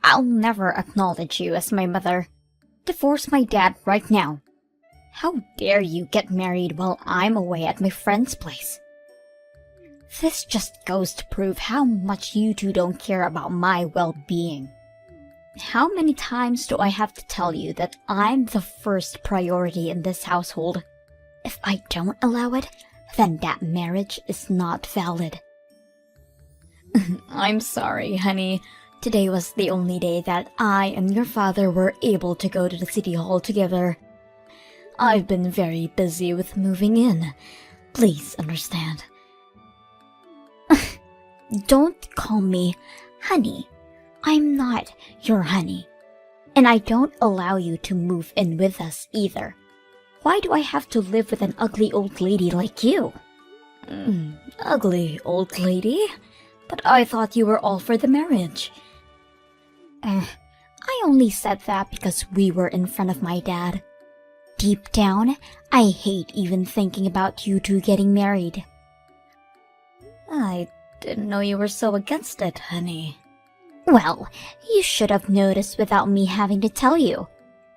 I'll never acknowledge you as my mother. Divorce my dad right now. How dare you get married while I'm away at my friend's place? This just goes to prove how much you two don't care about my well-being. How many times do I have to tell you that I'm the first priority in this household? If I don't allow it, then that marriage is not valid. I'm sorry, honey. Today was the only day that I and your father were able to go to the city hall together. I've been very busy with moving in. Please understand. Don't call me honey. I'm not your honey. And I don't allow you to move in with us either. Why do I have to live with an ugly old lady like you? Ugly old lady? But I thought you were all for the marriage. I only said that because we were in front of my dad. Deep down, I hate even thinking about you two getting married. I didn't know you were so against it, honey. Well, you should have noticed without me having to tell you.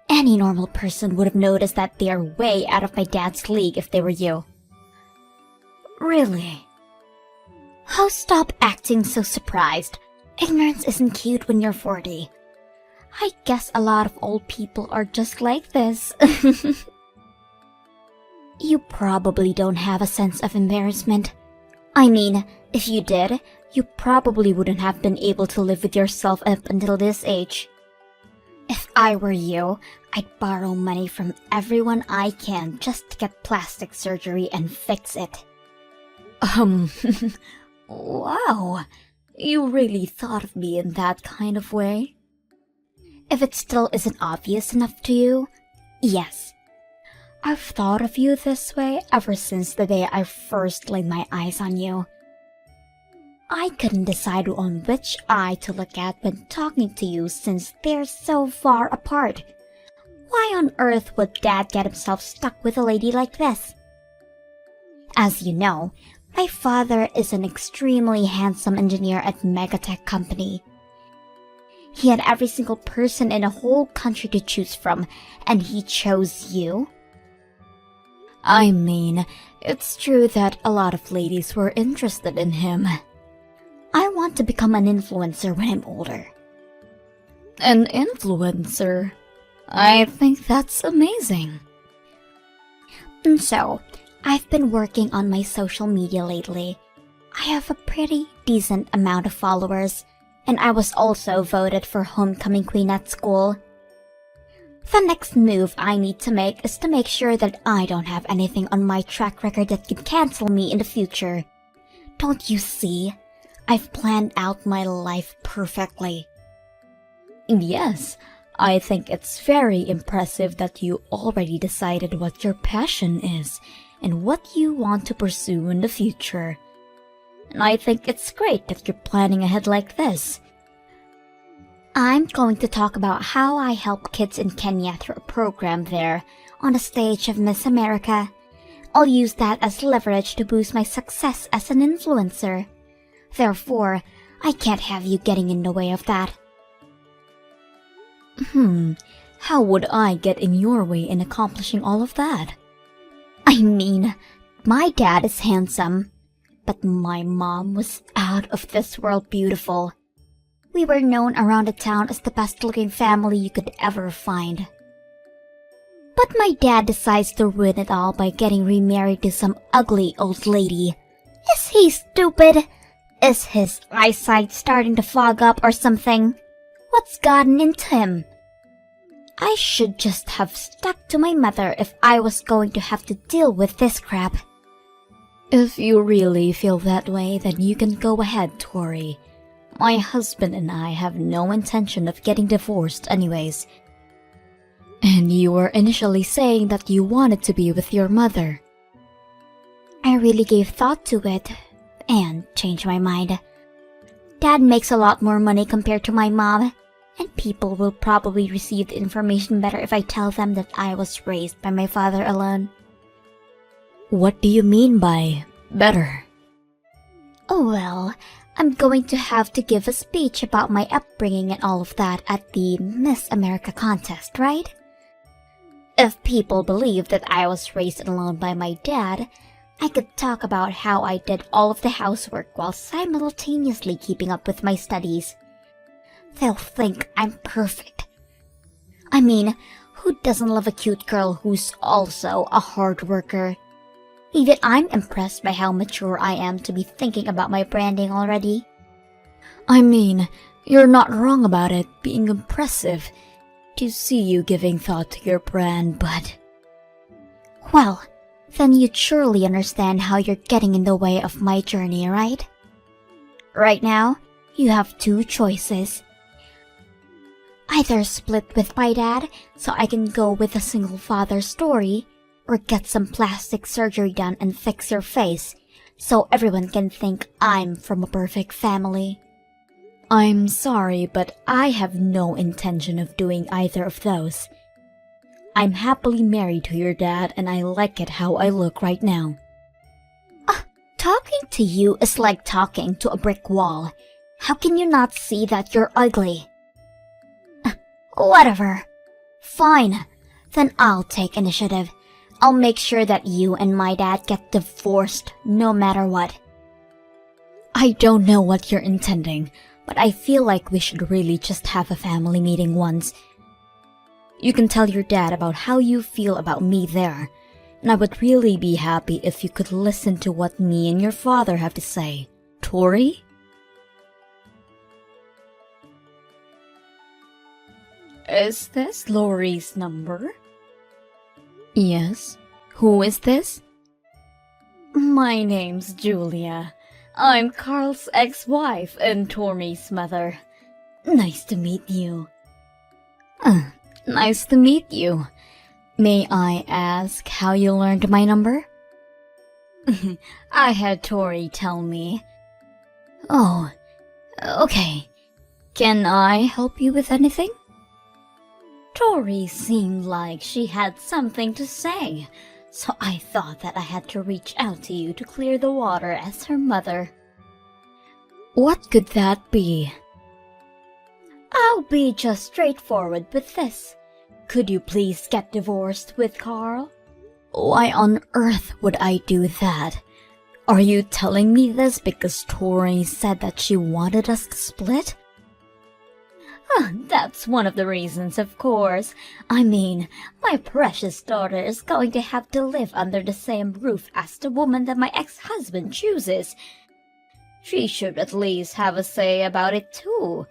Any normal person would have noticed that they are way out of my dad's league if they were you. Really? Oh, stop acting so surprised. Ignorance isn't cute when you're 40. I guess a lot of old people are just like this. You probably don't have a sense of embarrassment. I mean, if you did, you probably wouldn't have been able to live with yourself up until this age. If I were you, I'd borrow money from everyone I can just to get plastic surgery and fix it. Wow. You really thought of me in that kind of way? If it still isn't obvious enough to you, yes. I've thought of you this way ever since the day I first laid my eyes on you. I couldn't decide on which eye to look at when talking to you since they're so far apart. Why on earth would Dad get himself stuck with a lady like this? As you know, my father is an extremely handsome engineer at Megatech Company. He had every single person in a whole country to choose from, and he chose you? I mean, it's true that a lot of ladies were interested in him. I want to become an influencer when I'm older. An influencer? I think that's amazing. And so, I've been working on my social media lately. I have a pretty decent amount of followers, and I was also voted for homecoming queen at school. The next move I need to make is to make sure that I don't have anything on my track record that could cancel me in the future. Don't you see? I've planned out my life perfectly. Yes, I think it's very impressive that you already decided what your passion is and what you want to pursue in the future. And I think it's great that you're planning ahead like this. I'm going to talk about how I help kids in Kenya through a program there on the stage of Miss America. I'll use that as leverage to boost my success as an influencer. Therefore, I can't have you getting in the way of that. How would I get in your way in accomplishing all of that? I mean, my dad is handsome, but my mom was out of this world beautiful. We were known around the town as the best-looking family you could ever find. But my dad decides to ruin it all by getting remarried to some ugly old lady. Is he stupid? Is his eyesight starting to fog up or something? What's gotten into him? I should just have stuck to my mother if I was going to have to deal with this crap. If you really feel that way, then you can go ahead, Tori. My husband and I have no intention of getting divorced anyways. And you were initially saying that you wanted to be with your mother. I really gave thought to it, and changed my mind. Dad makes a lot more money compared to my mom, and people will probably receive the information better if I tell them that I was raised by my father alone. What do you mean by better? Oh well, I'm going to have to give a speech about my upbringing and all of that at the Miss America contest, right? If people believe that I was raised alone by my dad, I could talk about how I did all of the housework while simultaneously keeping up with my studies. They'll think I'm perfect. I mean, who doesn't love a cute girl who's also a hard worker? Even I'm impressed by how mature I am to be thinking about my branding already. I mean, you're not wrong about it being impressive to see you giving thought to your brand, but... Well, then you'd surely understand how you're getting in the way of my journey, right? Right now, you have two choices. Either split with my dad so I can go with a single father story, or get some plastic surgery done and fix your face so everyone can think I'm from a perfect family. I'm sorry, but I have no intention of doing either of those. I'm happily married to your dad and I like it how I look right now. Talking to you is like talking to a brick wall. How can you not see that you're ugly? Whatever. Fine. Then I'll take initiative. I'll make sure that you and my dad get divorced no matter what. I don't know what you're intending, but I feel like we should really just have a family meeting once. You can tell your dad about how you feel about me there, and I would really be happy if you could listen to what me and your father have to say. Tori? Is this Lori's number? Yes. Who is this? My name's Julia. I'm Carl's ex-wife and Tori's mother. Nice to meet you. Nice to meet you. May I ask how you learned my number? I had Tori tell me. Oh, okay. Can I help you with anything? Tori seemed like she had something to say, so I thought that I had to reach out to you to clear the water as her mother. What could that be? I'll be just straightforward with this. Could you please get divorced with Carl? Why on earth would I do that? Are you telling me this because Tori said that she wanted us to split? That's one of the reasons, of course. I mean, my precious daughter is going to have to live under the same roof as the woman that my ex-husband chooses. She should at least have a say about it too.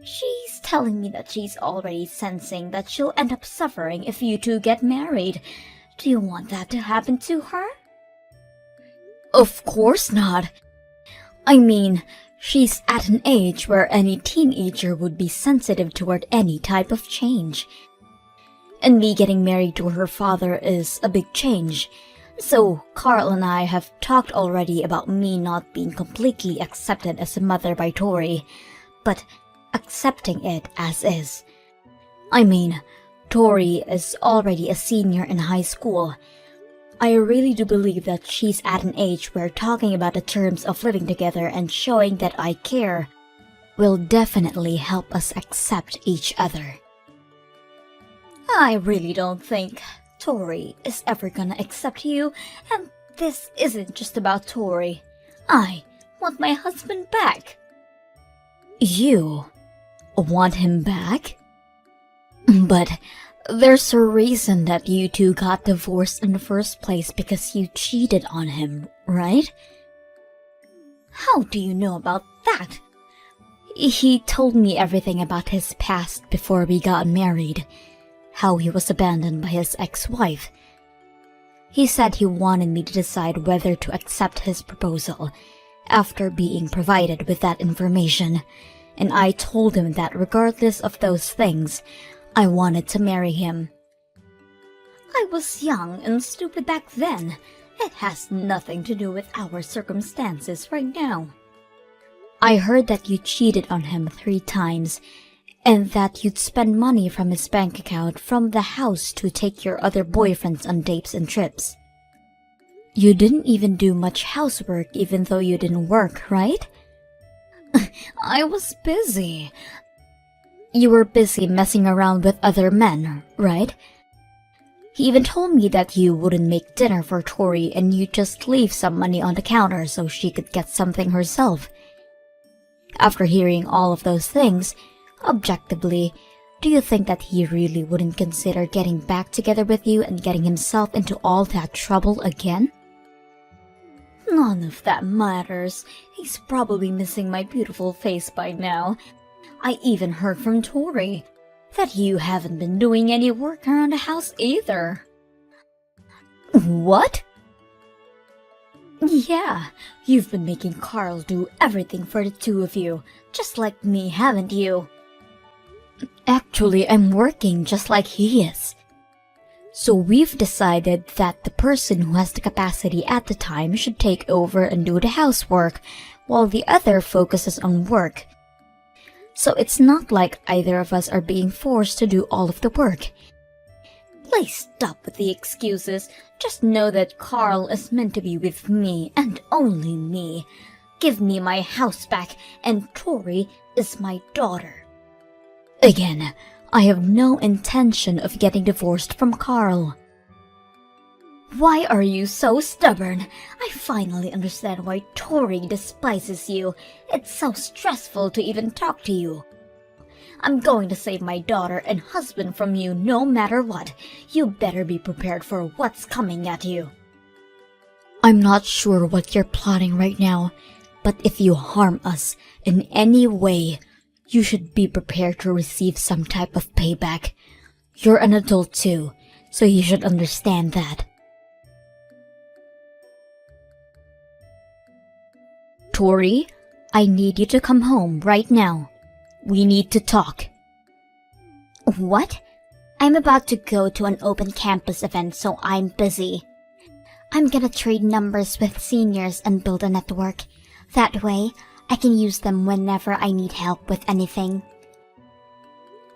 She's telling me that she's already sensing that she'll end up suffering if you two get married. Do you want that to happen to her? Of course not. I mean, she's at an age where any teenager would be sensitive toward any type of change. And me getting married to her father is a big change. So, Carl and I have talked already about me not being completely accepted as a mother by Tori, but accepting it as is. I mean, Tori is already a senior in high school. I really do believe that she's at an age where talking about the terms of living together and showing that I care will definitely help us accept each other. I really don't think Tori is ever gonna accept you, and this isn't just about Tori. I want my husband back. You want him back? But there's a reason that you two got divorced in the first place because you cheated on him, right? How do you know about that? He told me everything about his past before we got married. How he was abandoned by his ex-wife. He said he wanted me to decide whether to accept his proposal after being provided with that information, and I told him that regardless of those things, I wanted to marry him. I was young and stupid back then. It has nothing to do with our circumstances right now. I heard that you cheated on him 3 times, and that you'd spend money from his bank account from the house to take your other boyfriends on dates and trips. You didn't even do much housework even though you didn't work, right? I was busy. You were busy messing around with other men, right? He even told me that you wouldn't make dinner for Tori and you'd just leave some money on the counter so she could get something herself. After hearing all of those things, objectively, do you think that he really wouldn't consider getting back together with you and getting himself into all that trouble again? None of that matters. He's probably missing my beautiful face by now. I even heard from Tori that you haven't been doing any work around the house either. What? Yeah, you've been making Carl do everything for the two of you, just like me, haven't you? Actually, I'm working just like he is. So we've decided that the person who has the capacity at the time should take over and do the housework, while the other focuses on work. So it's not like either of us are being forced to do all of the work. Please stop with the excuses. Just know that Carl is meant to be with me and only me. Give me my house back, and Tori is my daughter. Again, I have no intention of getting divorced from Carl. Why are you so stubborn? I finally understand why Tori despises you. It's so stressful to even talk to you. I'm going to save my daughter and husband from you no matter what. You better be prepared for what's coming at you. I'm not sure what you're plotting right now, but if you harm us in any way, you should be prepared to receive some type of payback. You're an adult too, so you should understand that. Tori, I need you to come home right now. We need to talk. What? I'm about to go to an open campus event, so I'm busy. I'm gonna trade numbers with seniors and build a network. That way, I can use them whenever I need help with anything.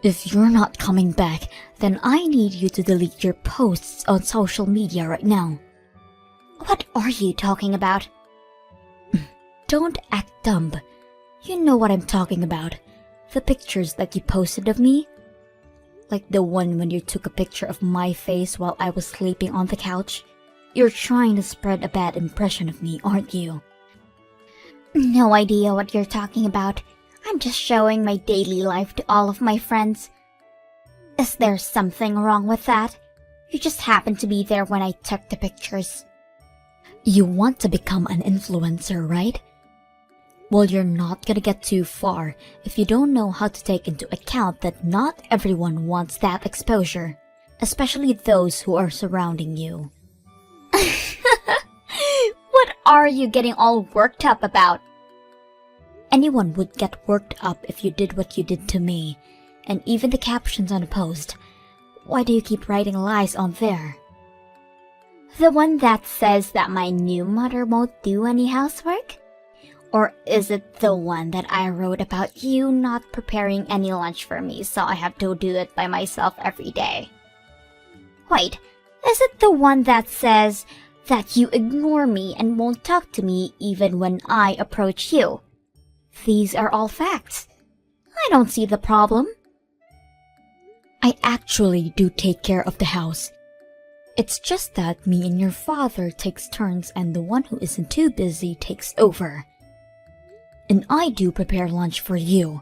If you're not coming back, then I need you to delete your posts on social media right now. What are you talking about? Don't act dumb. You know what I'm talking about. The pictures that you posted of me? Like the one when you took a picture of my face while I was sleeping on the couch? You're trying to spread a bad impression of me, aren't you? No idea what you're talking about. I'm just showing my daily life to all of my friends. Is there something wrong with that? You just happened to be there when I took the pictures. You want to become an influencer, right? Well, you're not gonna get too far if you don't know how to take into account that not everyone wants that exposure, especially those who are surrounding you. What are you getting all worked up about? Anyone would get worked up if you did what you did to me, and even the captions on a post. Why do you keep writing lies on there? The one that says that my new mother won't do any housework? Or is it the one that I wrote about you not preparing any lunch for me, so I have to do it by myself every day? Wait, is it the one that says that you ignore me and won't talk to me even when I approach you? These are all facts. I don't see the problem. I actually do take care of the house. It's just that me and your father takes turns and the one who isn't too busy takes over. And I do prepare lunch for you.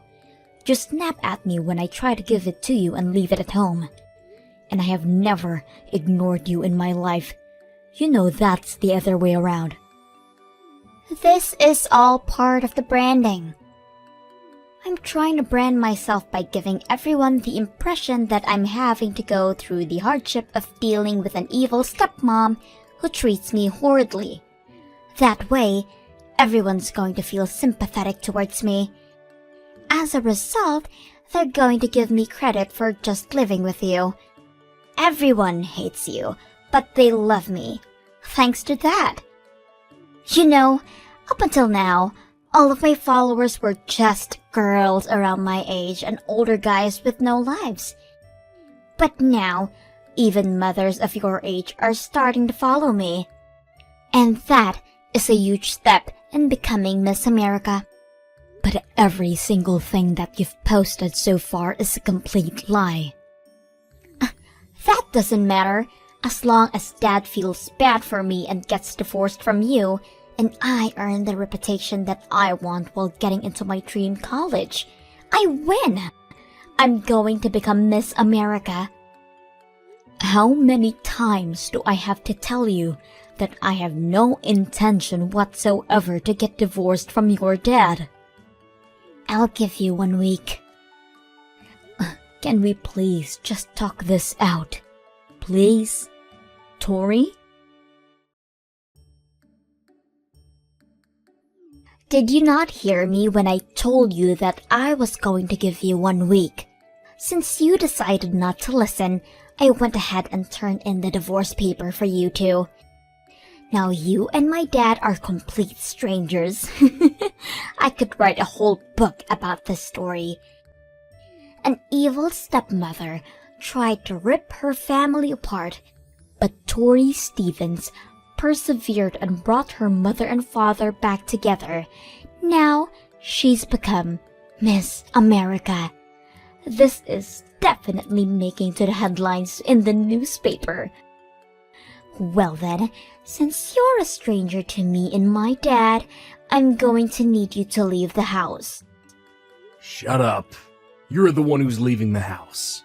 Just snap at me when I try to give it to you and leave it at home. And I have never ignored you in my life. You know that's the other way around. This is all part of the branding. I'm trying to brand myself by giving everyone the impression that I'm having to go through the hardship of dealing with an evil stepmom who treats me horridly. That way, everyone's going to feel sympathetic towards me. As a result, they're going to give me credit for just living with you. Everyone hates you, but they love me. Thanks to that. You know, up until now, all of my followers were just girls around my age and older guys with no lives. But now, even mothers of your age are starting to follow me. And that is a huge step in becoming Miss America. But every single thing that you've posted so far is a complete lie. That doesn't matter. As long as Dad feels bad for me and gets divorced from you, and I earn the reputation that I want while getting into my dream college, I win. I'm going to become Miss America. How many times do I have to tell you that I have no intention whatsoever to get divorced from your dad? I'll give you 1 week. Can we please just talk this out? Please? Tori? Did you not hear me when I told you that I was going to give you 1 week? Since you decided not to listen, I went ahead and turned in the divorce paper for you two. Now you and my dad are complete strangers. I could write a whole book about this story. An evil stepmother tried to rip her family apart, but Tori Stevens persevered and brought her mother and father back together. Now she's become Miss America. This is definitely making to the headlines in the newspaper. Well then, since you're a stranger to me and my dad, I'm going to need you to leave the house. Shut up. You're the one who's leaving the house.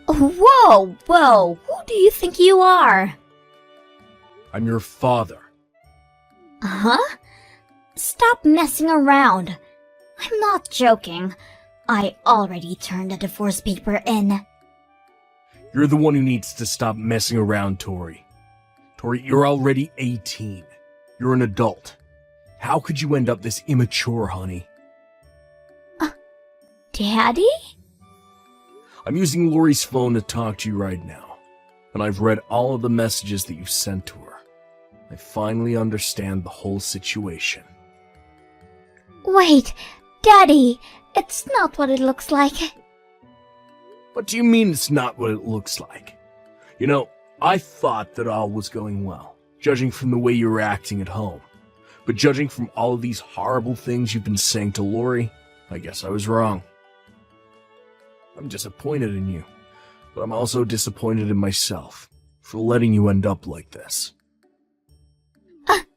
Whoa, who do you think you are? I'm your father. Huh? Stop messing around. I'm not joking. I already turned the divorce paper in. You're the one who needs to stop messing around, Tori. Tori, you're already 18. You're an adult. How could you end up this immature, honey? Daddy? I'm using Lori's phone to talk to you right now, and I've read all of the messages that you sent to her. I finally understand the whole situation. Wait, Daddy, it's not what it looks like. What do you mean it's not what it looks like? You know, I thought that all was going well, judging from the way you were acting at home. But judging from all of these horrible things you've been saying to Lori, I guess I was wrong. I'm disappointed in you, but I'm also disappointed in myself for letting you end up like this.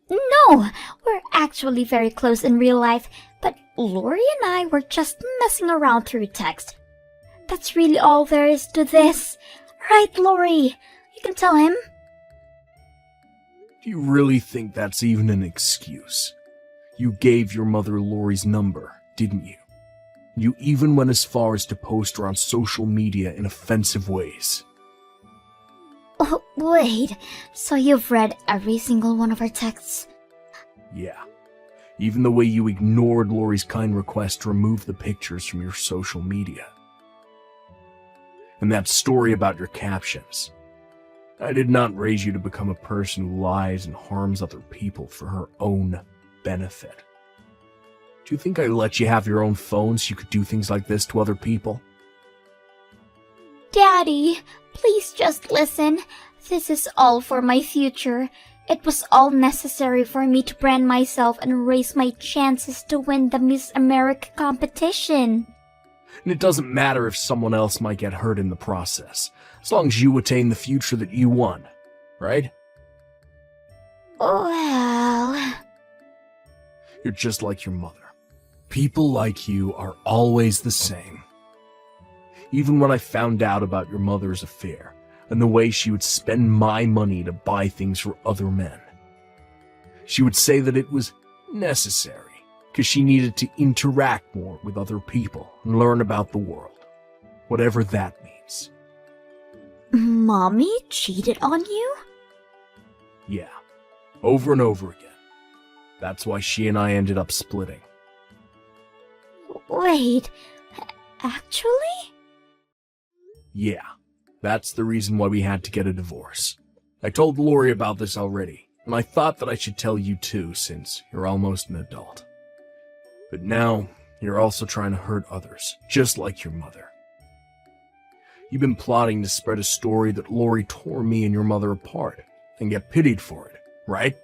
No, we're actually very close in real life, but Lori and I were just messing around through text. That's really all there is to this. Right, Lori? You can tell him. Do you really think that's even an excuse? You gave your mother Lori's number, didn't you? You even went as far as to post her on social media in offensive ways. Oh, wait, so you've read every single one of our texts? Yeah. Even the way you ignored Lori's kind request to remove the pictures from your social media. And that story about your captions. I did not raise you to become a person who lies and harms other people for her own benefit. Do you think I let you have your own phone so you could do things like this to other people? Daddy, please just listen. This is all for my future. It was all necessary for me to brand myself and raise my chances to win the Miss America competition. And it doesn't matter if someone else might get hurt in the process, as long as you attain the future that you want, right? Well... You're just like your mother. People like you are always the same. Even when I found out about your mother's affair, and the way she would spend my money to buy things for other men, she would say that it was necessary, because she needed to interact more with other people and learn about the world, whatever that means. Mommy cheated on you? Yeah, over and over again. That's why she and I ended up splitting. Wait, actually? Yeah, that's the reason why we had to get a divorce. I told Lori about this already, and I thought that I should tell you too, since you're almost an adult. But now, you're also trying to hurt others, just like your mother. You've been plotting to spread a story that Lori tore me and your mother apart, and get pitied for it, right?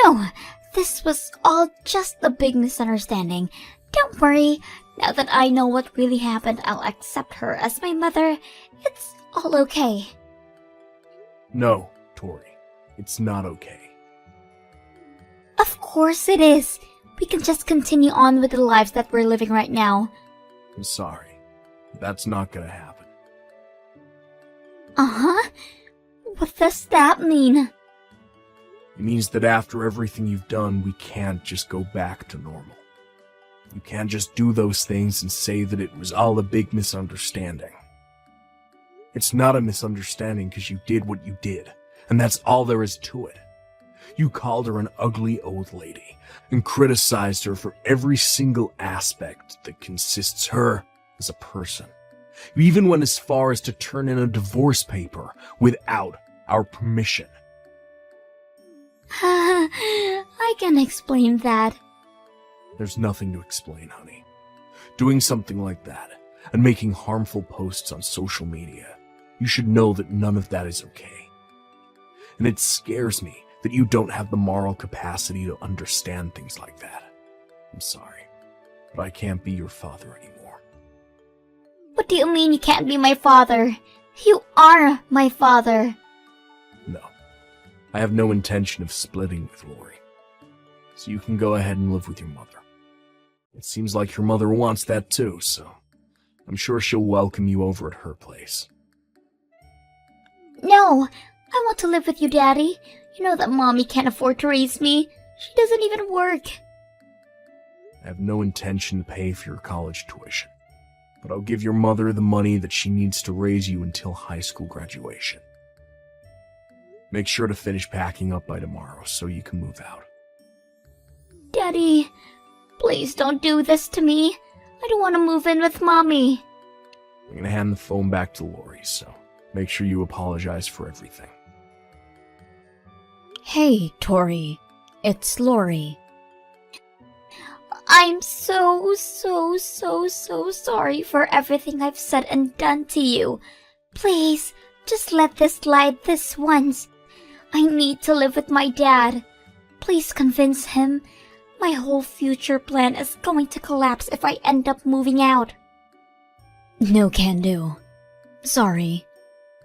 No, This was all just a big misunderstanding. Don't worry. Now that I know what really happened, I'll accept her as my mother. It's all okay. No, Tori. It's not okay. Of course it is. We can just continue on with the lives that we're living right now. I'm sorry. That's not gonna happen. Uh-huh. What does that mean? It means that after everything you've done, we can't just go back to normal. You can't just do those things and say that it was all a big misunderstanding. It's not a misunderstanding because you did what you did, and that's all there is to it. You called her an ugly old lady and criticized her for every single aspect that consists her as a person. You even went as far as to turn in a divorce paper without our permission. I can explain that. There's nothing to explain, honey. Doing something like that and making harmful posts on social media, you should know that none of that is okay. And it scares me that you don't have the moral capacity to understand things like that. I'm sorry, but I can't be your father anymore. What do you mean you can't be my father? You are my father. No, I have no intention of splitting with Lori. So you can go ahead and live with your mother. It seems like your mother wants that too, so I'm sure she'll welcome you over at her place. No, I want to live with you, Daddy. You know that Mommy can't afford to raise me. She doesn't even work. I have no intention to pay for your college tuition, but I'll give your mother the money that she needs to raise you until high school graduation. Make sure to finish packing up by tomorrow so you can move out. Daddy, please don't do this to me. I don't want to move in with Mommy. I'm gonna hand the phone back to Lori, so make sure you apologize for everything. Hey, Tori. It's Lori. I'm so sorry for everything I've said and done to you. Please, just let this slide this once. I need to live with my dad. Please convince him. My whole future plan is going to collapse if I end up moving out. No can do. Sorry.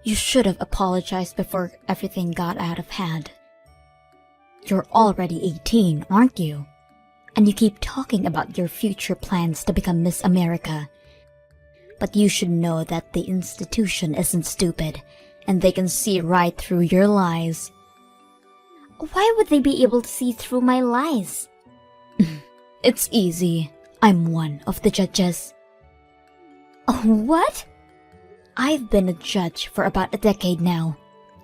You should have apologized before everything got out of hand. You're already 18, aren't you? And you keep talking about your future plans to become Miss America. But you should know that the institution isn't stupid, and they can see right through your lies. Why would they be able to see through my lies? It's easy. I'm one of the judges. What? I've been a judge for about a decade now.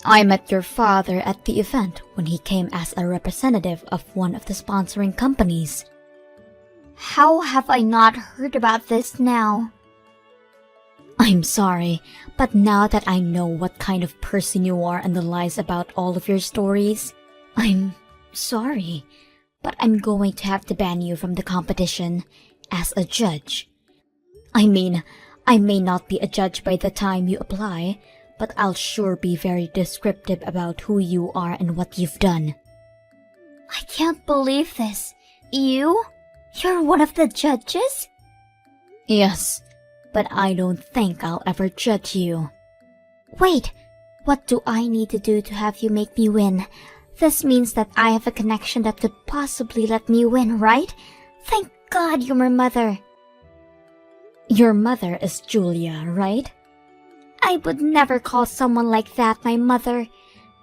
I met your father at the event when he came as a representative of one of the sponsoring companies. How have I not heard about this now? I'm sorry, but now that I know what kind of person you are and the lies about all of your stories, I'm sorry, but I'm going to have to ban you from the competition as a judge. I mean, I may not be a judge by the time you apply, but I'll sure be very descriptive about who you are and what you've done. I can't believe this. You're one of the judges? Yes, but I don't think I'll ever judge you. Wait, what do I need to do to have you make me win? This means that I have a connection that could possibly let me win, right? Thank God you're my mother. Your mother is Julia, right? I would never call someone like that my mother.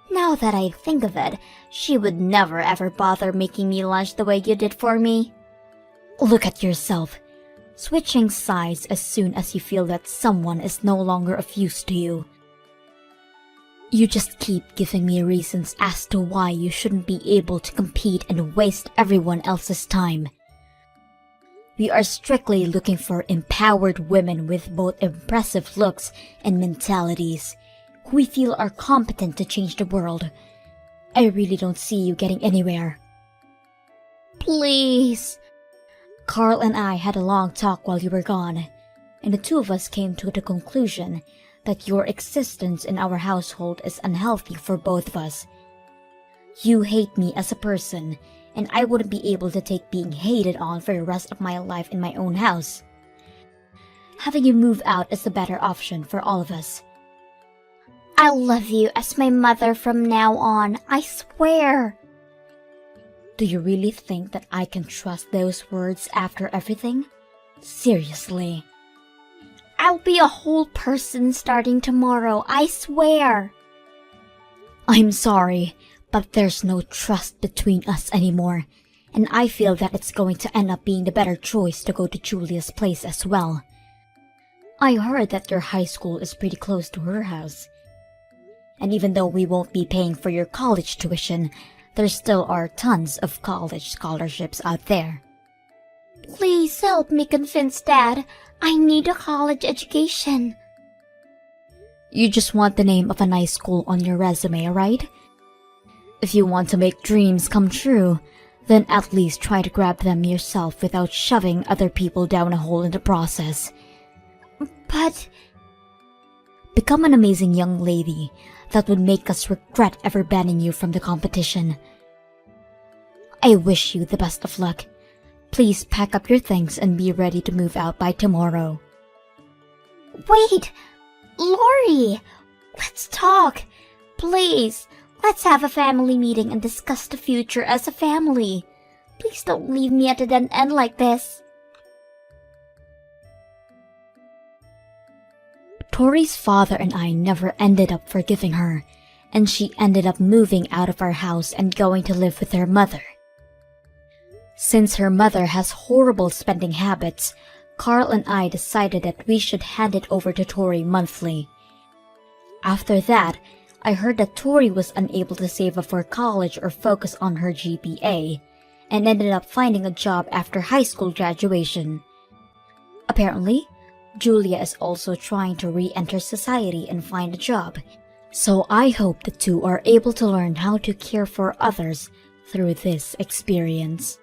Now that I think of it, she would never ever bother making me lunch the way you did for me. Look at yourself, switching sides as soon as you feel that someone is no longer of use to you. You just keep giving me reasons as to why you shouldn't be able to compete and waste everyone else's time. We are strictly looking for empowered women with both impressive looks and mentalities, who we feel are competent to change the world. I really don't see you getting anywhere. Please. Carl and I had a long talk while you were gone, and the two of us came to the conclusion that your existence in our household is unhealthy for both of us. You hate me as a person, and I wouldn't be able to take being hated on for the rest of my life in my own house. Having you move out is the better option for all of us. I'll love you as my mother from now on, I swear. Do you really think that I can trust those words after everything? Seriously. I'll be a whole person starting tomorrow, I swear. I'm sorry, but there's no trust between us anymore, and I feel that it's going to end up being the better choice to go to Julia's place as well. I heard that your high school is pretty close to her house. And even though we won't be paying for your college tuition, there still are tons of college scholarships out there. Please help me convince Dad. I need a college education. You just want the name of a nice school on your resume, right? If you want to make dreams come true, then at least try to grab them yourself without shoving other people down a hole in the process. But become an amazing young lady that would make us regret ever banning you from the competition. I wish you the best of luck. Please pack up your things and be ready to move out by tomorrow. wait, Lori, let's talk. Please, let's have a family meeting and discuss the future as a family. Please don't leave me at a dead end like this. Tori's father and I never ended up forgiving her, and she ended up moving out of our house and going to live with her mother. Since her mother has horrible spending habits, Carl and I decided that we should hand it over to Tori monthly. After that, I heard that Tori was unable to save up for college or focus on her GPA, and ended up finding a job after high school graduation. Apparently, Julia is also trying to re-enter society and find a job, so I hope the two are able to learn how to care for others through this experience.